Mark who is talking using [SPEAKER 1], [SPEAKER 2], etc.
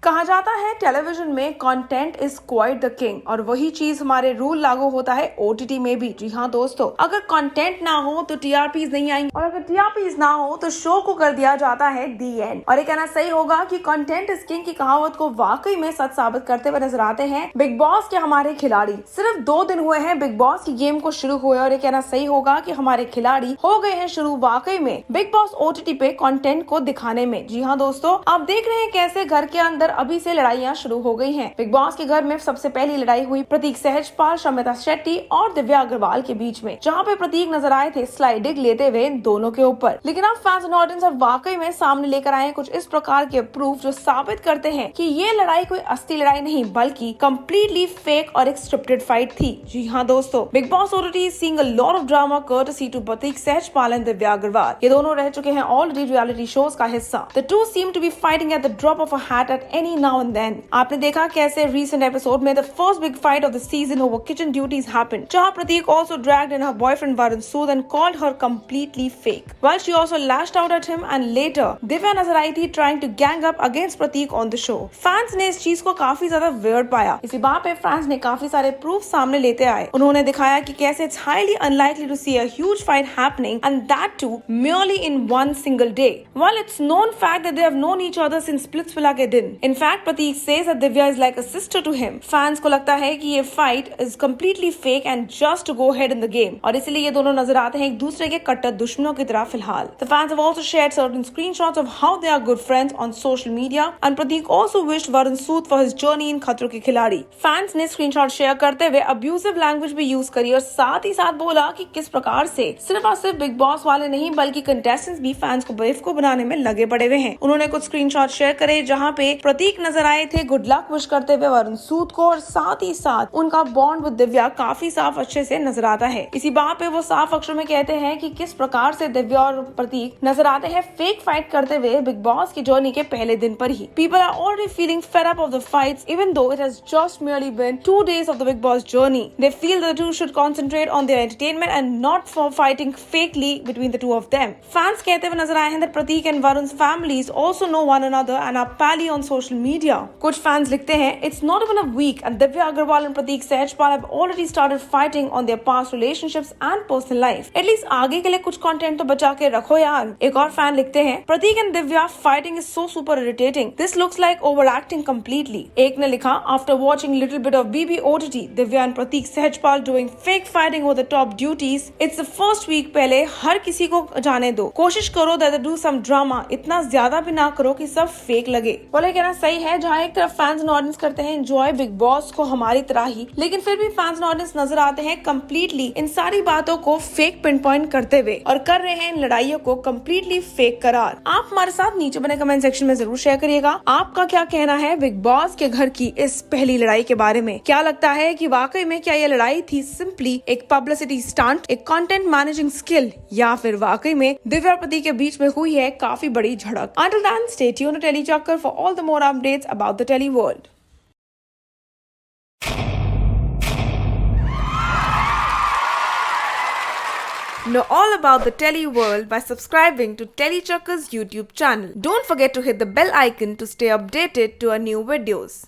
[SPEAKER 1] कहा जाता है टेलीविजन में content is quite the king, और वही चीज हमारे रूल लागू होता है ओटीटी में भी। जी हाँ दोस्तों, अगर कंटेंट ना हो तो टीआरपीज नहीं आएंगे, और अगर टीआरपीज ना हो तो शो को कर दिया जाता है दी एंड। और ये कहना सही होगा कि कंटेंट इज किंग की कहावत को वाकई में सच साबित करते हुए नजर आते हैं बिग बॉस के हमारे खिलाड़ी। सिर्फ 2 दिन हुए हैं बिग बॉस की गेम को शुरू हुए, और ये कहना सही होगा कि हमारे खिलाड़ी हो गए हैं शुरू वाकई में बिग बॉस ओटीटी पे कंटेंट को दिखाने में। जी हाँ दोस्तों, आप देख रहे हैं कैसे घर के अंदर अभी से लड़ाइयाँ शुरू हो गई हैं। बिग बॉस के घर में सबसे पहली लड़ाई हुई प्रतीक सहजपाल, शमिता शेट्टी और दिव्या अग्रवाल के बीच में, जहाँ पे प्रतीक नजर आए थे स्लाइडिंग लेते हुए इन दोनों के ऊपर। लेकिन अब फैंस एंड ऑडियंस अब वाकई में सामने लेकर आए हैं कुछ इस प्रकार के प्रूफ जो साबित करते हैं कि ये लड़ाई कोई असली लड़ाई नहीं बल्कि कम्प्लीटली फेक और एक स्क्रिप्टेड फाइट थी। जी हाँ दोस्तों, Bigg Boss OTT is seeing a lot of drama courtesy to Pratik Sehajpal and Divya Agarwal. ये दोनों रह चुके हैं ऑलरेडी रियलिटी शोज का हिस्सा। The two seem to be fighting at the drop of a hat at any now and then। आपने देखा कैसे recent episode में the first big fight of the season over kitchen duties happened, जहाँ प्रतीक also dragged in her boyfriend Varun Sood and called her completely fake, while she also lashed out at him, and later Divya नजर आई थी trying to gang up against Pratik on the show। Fans ने इस चीज को काफी ज्यादा weird पाया। इसी बात पे फैंस ने काफी सारे प्रूफ सामने लेते आए। उन्होंने दिखाया कि कैसे it's highly unlikely to see a huge fight happening, and that too merely in one single day, while it's known fact that they have known each other since Splitsvilla के दिन। In fact, Prateek says that Divya is like a sister to him। Fans को लगता है कि ये fight is completely fake and just to go ahead in the game, और इसलिए ये दोनों नजर आते हैं एक दूसरे के कट्टर दुश्मनों की तरह फिलहाल। The fans have also shared certain screenshots of how they are good friends on social media, and Prateek also wished Varun Sood for his journey in खतरों के खिलाड़ी। फैंस ने स्क्रीनशॉट शेयर करते हुए अब्यूसिव लैंग्वेज भी use करी, और साथ ही साथ बोला कि किस प्रकार से सिर्फ और सिर्फ बिग बॉस वाले नहीं बल्कि कंटेस्टेंट्स भी फैंस को बेवकूफ बनाने में लगे पड़े हुए हैं। उन्होंने कुछ स्क्रीनशॉट शेयर करे जहां पे प्रतीक नजर आए थे गुड लक विश करते हुए वरुण सूद को, और साथ ही साथ उनका बॉन्ड विद दिव्या काफी साफ अच्छे से नजर आता है। इसी बात पे वो साफ अक्षरों में कहते हैं कि किस प्रकार से दिव्या और प्रतीक नजर आते हैं फेक फाइट करते हुए बिग बॉस की जर्नी के पहले दिन पर ही। People are already feeling fed up of the fights even though it has just merely been 2 days of the Big Boss journey। They feel the two should concentrate on their entertainment and not for fighting fakely between the two of them। Fans कहते हुए नजर आए हैं that Prateek and Varun's families also know one another and are pally on social media। कुछ fans लिखते हैं it's not even a week and Divya Agarwal and Prateek Sehjpal have already started fighting on their past relationships and personal life। At least आगे के लिए कुछ content तो बचा के रखो यार। एक और फैन लिखते हैं Prateek and Divya fighting is so super irritating। This looks like overacting completely। एक ने लिखा after watching little bit of BB OTT, Divya and Prateek Sehjpal doing fake fighting over the top duties। It's the first week, पहले हर किसी को जाने दो, कोशिश करो that they do some drama, इतना ज्यादा भी ना करो कि सब फेक लगे। बोले कहना सही है, जहाँ एक तरफ फैंस एंड ऑडियंस करते हैं एंजॉय बिग बॉस को हमारी तरह ही, लेकिन फिर भी फैंस एंड ऑडियंस नजर आते हैं कम्प्लीटली इन सारी बातों को फेक पिन पॉइंट करते हुए, और कर रहे हैं इन लड़ाइयों को कम्प्लीटली फेक करार। आप हमारे साथ नीचे बने कमेंट सेक्शन में जरूर शेयर करिएगा आपका क्या कहना है बिग बॉस के घर की इस पहली लड़ाई के बारे में। क्या लगता है कि वाकई में क्या ये लड़ाई थी सिंपली एक पब्लिसिटी स्टंट, एक कंटेंट मैनेजिंग स्किल, या फिर वाकई में दिव्या और प्रतीक के बीच में हुई है काफी बड़ी झड़प। Until then, stay tuned to Telly Chakkar for all the more updates about the Telly world। Know all about the Telly world by subscribing to Telly Chakkar's YouTube channel। Don't forget to hit the bell icon to stay updated to our new videos।